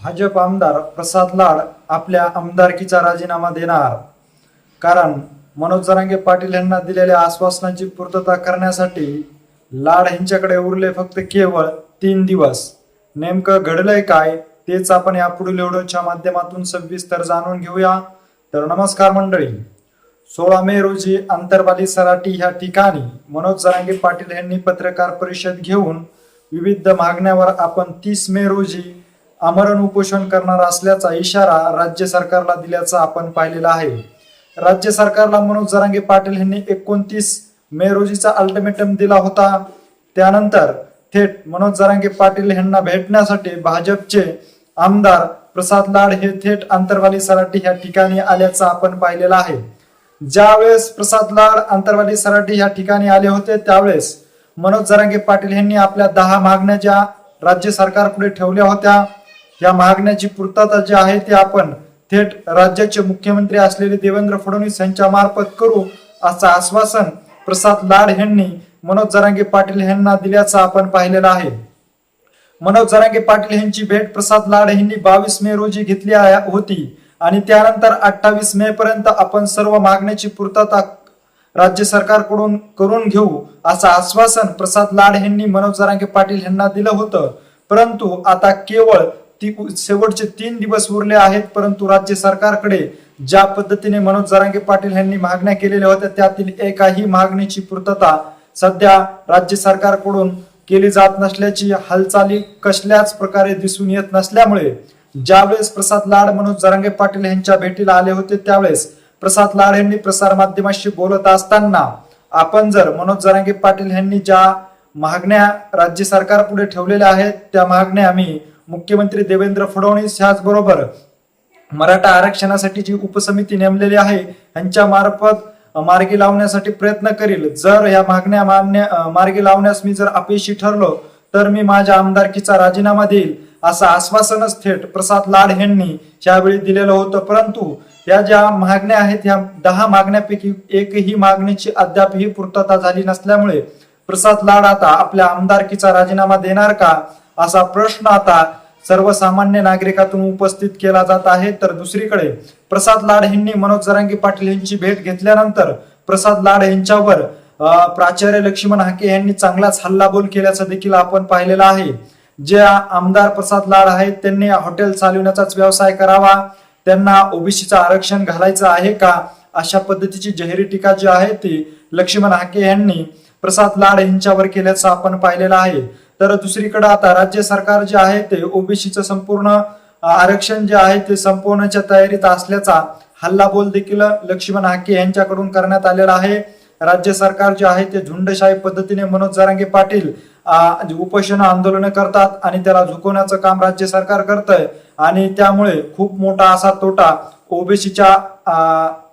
भाजप आमदार प्रसाद लाड आपल्या आमदारकीचा राजीनामा देणार. कारण मनोज जरांगे पाटील यांना दिलेल्या आश्वासनाची पूर्तता करण्यासाठी लाड यांच्याकडे उरले फक्त केवळ 3 दिवस. नेमकं घडलंय काय तेच आपण या पुढील व्हिडिओच्या माध्यमातून सविस्तर जाणून घेऊया. तर नमस्कार मंडळी, 16 मे रोजी आंतरवाली सराटी ह्या ठिकाणी मनोज जरांगे पाटील यांनी पत्रकार परिषद घेऊन विविध मागण्यावर आपण 30 मे रोजी आमरण उपोषण करणार असल्याचा इशारा राज्य सरकारला दिल्याचा आपण पाहिलेला आहे. राज्य सरकारला मनोज जरांगे पाटील यांनी 29 मे रोजीचा अल्टिमेटम दिला होता. त्यानंतर थेट मनोज जरांगे पाटील यांना भेटण्यासाठी भाजपचे आमदार प्रसाद लाड हे थेट आंतरवाली सराटी ह्या ठिकाणी आल्याचं आपण पाहिलेलं आहे. ज्यावेळेस प्रसाद लाड आंतरवाली सराटी ह्या ठिकाणी आले होते त्यावेळेस मनोज जरांगे पाटील यांनी आपल्या 10 मागण्या ज्या राज्य सरकारपुढे ठेवल्या होत्या, या मागण्याची पूर्तता जी आहे ती आपण थेट राज्याचे मुख्यमंत्री असलेले देवेंद्र फडणवीस यांच्या मार्फत करू असं आश्वासन प्रसाद लाड यांनी मनोज जरांगे पाटील यांना दिल्याचं आपण पाहिलेलं आहे. मनोज जरांगे पाटील यांची भेट प्रसाद लाड यांनी 22 मे रोजी घेतली होती आणि त्यानंतर 28 मे पर्यंत आपण सर्व मागण्याची पूर्तता राज्य सरकारकडून करून घेऊ असं आश्वासन प्रसाद लाड यांनी मनोज जरांगे पाटील यांना दिलं होतं. परंतु आता केवळ शेवटचे 3 दिवस उरले आहेत, परंतु राज्य सरकारकडे ज्या पद्धतीने मनोज जरांगे पाटील यांनी मागण्या केलेल्या होत्या त्यातील एकाही मागणीची पूर्तता सध्या राज्य सरकारकडून केली जात नसल्याची हालचाली कसल्याच प्रकारे दिसून येत नसल्यामुळे ज्यावेळेस प्रसाद लाड मनोज जरांगे पाटील यांच्या भेटीला आले होते त्यावेळेस प्रसाद लाड यांनी प्रसार माध्यमाशी बोलत असताना आपण जर मनोज जरांगे पाटील यांनी ज्या मागण्या राज्य सरकार पुढे ठेवलेल्या आहेत त्या मागण्या आम्ही मुख्यमंत्री देवेंद्र फडणवीस ह्याचबरोबर मराठा आरक्षणासाठी जी उपसमिती नेमलेली आहे यांच्या मार्फत मार्गी लावण्यासाठी प्रयत्न करील. जर या मागण्या मार्गी लावण्यास मी जर अपयशी ठरलो तर मी माझ्या आमदारकीचा राजीनामा देईल असं आश्वासनच थेट प्रसाद लाड यांनी यावेळी दिलेलं होतं. परंतु या ज्या मागण्या आहेत या 10 मागण्यापैकी एकही मागणीची अद्यापही पूर्तता झाली नसल्यामुळे प्रसाद लाड आता आपल्या आमदारकीचा राजीनामा देणार का असा प्रश्न आता सर्वसामान्य नागरिकातून उपस्थित केला जात आहे. तर दुसरीकडे प्रसाद लाड यांनी मनोज जरांगे पाटील यांची भेट घेतल्यानंतर प्रसाद लाड यांच्यावर प्राचार्य लक्ष्मण हाके यांनी चांगलाच हल्लाबोल केल्याचं देखील आपण पाहिलेलं आहे. जे आमदार प्रसाद लाड आहेत त्यांनी हॉटेल चालवण्याचाच व्यवसाय करावा, त्यांना ओबीसीचं आरक्षण घालायचं आहे का, अशा पद्धतीची जाहीर टीका जी आहे ती लक्ष्मण हाके यांनी प्रसाद लाड यांच्यावर केल्याचं आपण पाहिलेलं आहे. तर दुसरीकडे आता राज्य सरकार जे आहे ते ओबीसीचं संपूर्ण आरक्षण जे आहे ते संपवण्याच्या तयारीत असल्याचा हल्लाबोल देखील लक्ष्मण हाके यांच्याकडून करण्यात आलेला आहे. राज्य सरकार जे आहे ते झुंडशाही पद्धतीने मनोज जरांगे पाटील उपोषण आंदोलन करतात आणि त्याला झुकवण्याचं काम राज्य सरकार करतंय आणि त्यामुळे खूप मोठा असा तोटा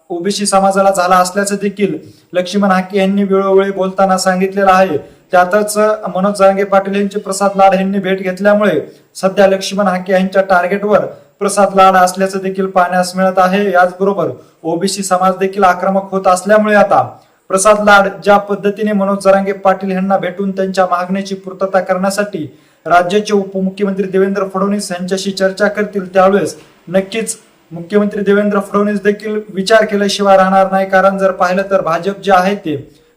ओबीसी समाजाला झाला असल्याचं देखील लक्ष्मण हाके यांनी वेळोवेळी बोलताना सांगितलेलं आहे. त्यातच मनोज जरांगे पाटील यांची प्रसाद लाड यांनी भेट घेतल्यामुळे सध्या लक्ष्मण हाके यांच्या टार्गेटवर प्रसाद लाड असल्याचं देखील पाहण्यास मिळत आहे. याचबरोबर ओबीसी समाज देखील आक्रमक होत असल्यामुळे आता प्रसाद लाड ज्या पद्धतीने मनोज जरांगे पाटील यांना भेटून त्यांच्या मागणीची पूर्तता करण्यासाठी राज्याचे उपमुख्यमंत्री देवेंद्र फडणवीस यांच्याशी चर्चा करतील त्यावेळेस नक्कीच मुख्यमंत्री देवेंद्र फडणवीस देखील विचार केल्याशिवाय राहणार नाही. कारण जर पाहिलं तर भाजप जे आहे ते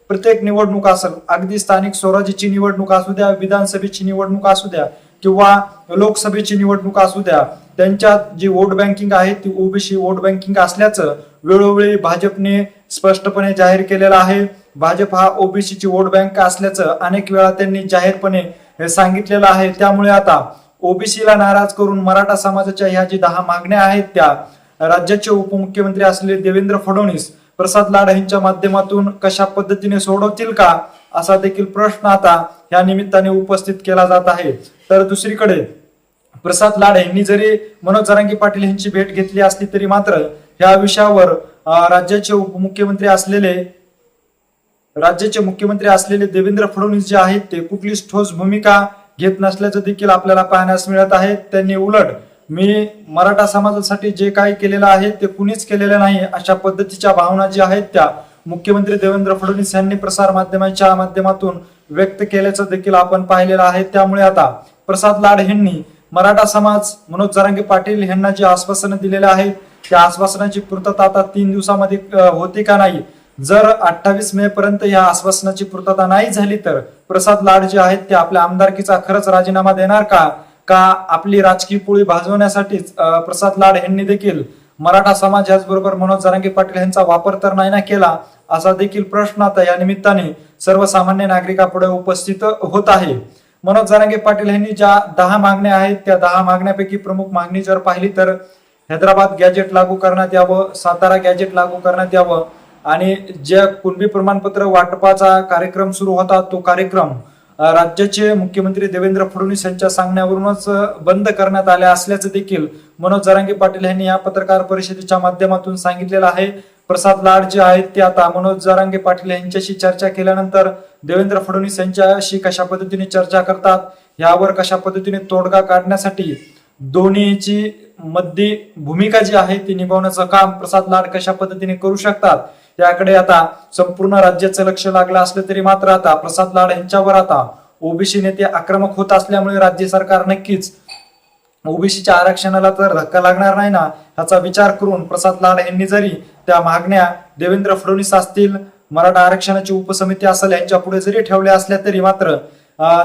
प्रत्येक निवडणूक असेल, अगदी स्थानिक स्वराज्याची निवडणूक असू द्या, विधानसभेची निवडणूक असू द्या किंवा लोकसभेची निवडणूक असू द्या, त्यांच्यात जी वोट बँकिंग आहे ती ओबीसी वोट बँकिंग असल्याचं वेळोवेळी भाजपने स्पष्टपणे जाहीर केलेलं आहे. भाजप हा ओबीसीची वोट बँक असल्याचं अनेक वेळा त्यांनी जाहीरपणे सांगितलेलं आहे. त्यामुळे आता ओबीसीला नाराज करून मराठा समाजाच्या ह्या जी 10 मागण्या आहेत त्या राज्याचे उपमुख्यमंत्री असलेले देवेंद्र फडणवीस प्रसाद लाड यांच्या माध्यमातून कशा पद्धतीने सोडवतील का असा देखील प्रश्न आता या निमित्ताने उपस्थित केला जात आहे. तर दुसरीकडे प्रसाद लाड यांनी जरी मनोज जरांगे पाटील यांची भेट घेतली असली तरी मात्र या विषयावर राज्याचे मुख्यमंत्री असलेले देवेंद्र फडणवीस जे आहेत ते कुठलीच ठोस भूमिका घेत नसल्याचं देखील आपल्याला पाहण्यास मिळत आहे. त्यांनी उलट मी मराठा समाजासाठी जे काही केलेलं आहे ते कुणीच केलेलं नाही अशा पद्धतीच्या भावना ज्या आहेत त्या मुख्यमंत्री देवेंद्र फडणवीस यांनी प्रसार माध्यमांच्या माध्यमातून व्यक्त केल्याचं देखील आपण पाहिलेलं आहे. त्यामुळे आता प्रसाद लाड यांनी मराठा समाज मनोज जरांगे पाटील यांना जे आश्वासनं दिलेले आहेत त्या आश्वासनाची पूर्तता आता 3 दिवसामध्ये होते का नाही, जर 28 मे पर्यंत या आश्वासनाची पूर्तता नाही झाली तर प्रसाद लाड जे आहेत ते आपल्या आमदारकीचा खरंच राजीनामा देणार का आपली राजकीय पोळी भाजवण्यासाठीच प्रसाद लाड यांनी देखील मराठा समाज याचबरोबर मनोज जरांगे पाटील यांचा वापर तर नाही ना केला, असा देखील प्रश्न आता या निमित्ताने सर्वसामान्य नागरिकापुढे उपस्थित होत आहे. मनोज जरांगे पाटील यांनी ज्या 10 मागण्या आहेत त्या 10 मागण्यापैकी प्रमुख मागणी जर पाहिली तर हैदराबाद गॅजेट लागू करण्यात यावं, सातारा गॅजेट लागू करण्यात यावं आणि जे कुणबी प्रमाणपत्र वाटपाचा कार्यक्रम सुरू होता तो कार्यक्रम राज्याचे मुख्यमंत्री देवेंद्र फडणवीस यांच्या सांगण्यावरूनच बंद करण्यात आले असल्याचं देखील मनोज जरांगे पाटील यांनी या पत्रकार परिषदेच्या माध्यमातून सांगितलेलं आहे. प्रसाद लाड जे आहेत ते आता मनोज जरांगे पाटील यांच्याशी चर्चा केल्यानंतर देवेंद्र फडणवीस यांच्याशी कशा पद्धतीने चर्चा करतात, यावर कशा पद्धतीने तोडगा काढण्यासाठी दोन्हीची मध्य भूमिका जी आहे ती निभावण्याचं काम प्रसाद लाड कशा पद्धतीने करू शकतात याकडे आता संपूर्ण राज्याचं लक्ष लागलं असलं तरी मात्र आता प्रसाद लाड यांच्यावर आता ओबीसी नेते आक्रमक होत असल्यामुळे राज्य सरकार नक्कीच ओबीसीच्या आरक्षणाला तर धक्का लागणार नाही ना ह्याचा विचार करून प्रसाद लाड यांनी जरी त्या मागण्या देवेंद्र फडणवीस असतील, मराठा आरक्षणाची उपसमिती असेल यांच्या पुढे जरी ठेवल्या असल्या तरी मात्र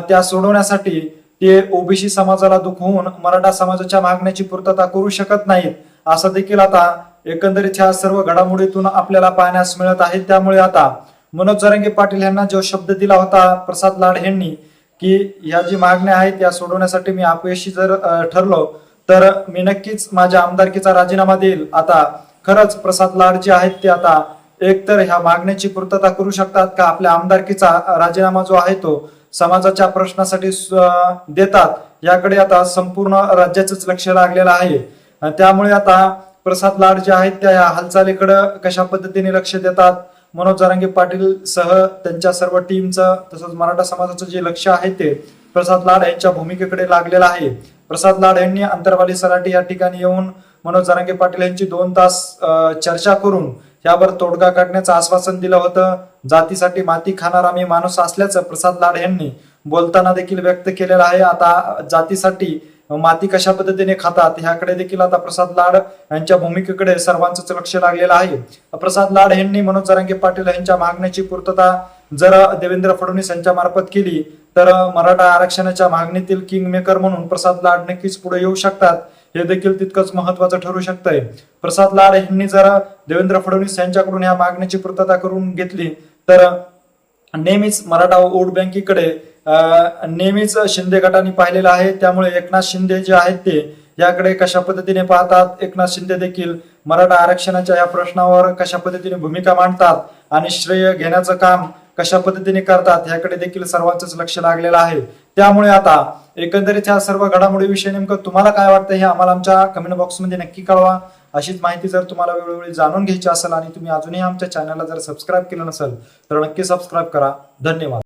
त्या सोडवण्यासाठी ते ओबीसी समाजाला दुखवून मराठा समाजाच्या मागण्याची पूर्तता करू शकत नाहीत, असं देखील आता एकंदरीत ह्या सर्व घडामोडीतून आपल्याला पाहण्यास मिळत आहे. त्यामुळे आता मनोज जरांगे पाटील यांना जो शब्द दिला होता प्रसाद लाड यांनी की ह्या जी मागण्या आहेत त्या सोडवण्यासाठी मी अपयशी जर ठरलो तर मी नक्कीच माझ्या आमदारकीचा राजीनामा देईल, आता खरंच प्रसाद लाड जे आहेत ते आता एकतर ह्या मागण्याची पूर्तता करू शकतात का आपल्या आमदारकीचा राजीनामा जो आहे तो समाजाच्या प्रश्नासाठी देतात, याकडे आता संपूर्ण राज्याचंच लक्ष लागलेलं आहे. त्यामुळे आता प्रसाद लाड जे आहेत त्या या हालचालीकडे कशा पद्धतीने लक्ष देतात, मनोज जरांगे पाटील सह त्यांच्या सर्व टीमचं तसंच मराठा समाजाचं जे लक्ष आहे ते प्रसाद लाड यांच्या भूमिकेकडे लागलेलं आहे. प्रसाद लाड यांनी अंतरवाली सराटी या ठिकाणी येऊन मनोज जरांगे पाटील यांची 2 तास चर्चा करून यावर तोडगा काढण्याचं आश्वासन दिलं होतं. जातीसाठी माती खाणारा मी माणूस असल्याचं प्रसाद लाड यांनी बोलताना देखील व्यक्त केलेलं आहे. आता जातीसाठी माती कशा पद्धतीने खातात ह्याकडे देखील आता प्रसाद लाड यांच्या भूमिकेकडे सर्वांचंच लक्ष लागलेलं आहे. प्रसाद लाड यांनी मनोज जरांगे पाटील यांच्या मागण्याची पूर्तता जर देवेंद्र फडणवीस यांच्या मार्फत केली तर मराठा आरक्षणाच्या मागणीतील किंग मेकर म्हणून प्रसाद लाड नक्कीच पुढे येऊ शकतात, हे देखील तितकंच महत्वाचं ठरू शकतंय. प्रसाद लाड यांनी जर देवेंद्र फडणवीस यांच्याकडून या मागणीची पूर्तता करून घेतली तर नेहमीच मराठा वोट बँकेकडे नेहमीच शिंदे गटाने पाहिलेलं आहे. त्यामुळे एकनाथ शिंदे जे आहेत ते याकडे कशा पद्धतीने पाहतात, एकनाथ शिंदे देखील मराठा आरक्षणाच्या या प्रश्नावर कशा पद्धतीने भूमिका मांडतात आणि श्रेय घेण्याचं काम कशा पद्धतीने करतात याकडे देखील सर्वांचंच लक्ष लागलेलं आहे. त्यामुळे आता एकंदरीत ह्या सर्व घडामोडीविषयी नेमकं तुम्हाला काय वाटतं हे आम्हाला आमच्या कमेंट बॉक्समध्ये नक्की कळवा. अशीच माहिती जर तुम्हाला वेळोवेळी जाणून घ्यायची असेल आणि तुम्ही अजूनही आमच्या चॅनलला जर सबस्क्राईब केलं नसेल तर नक्की सबस्क्राईब करा. धन्यवाद.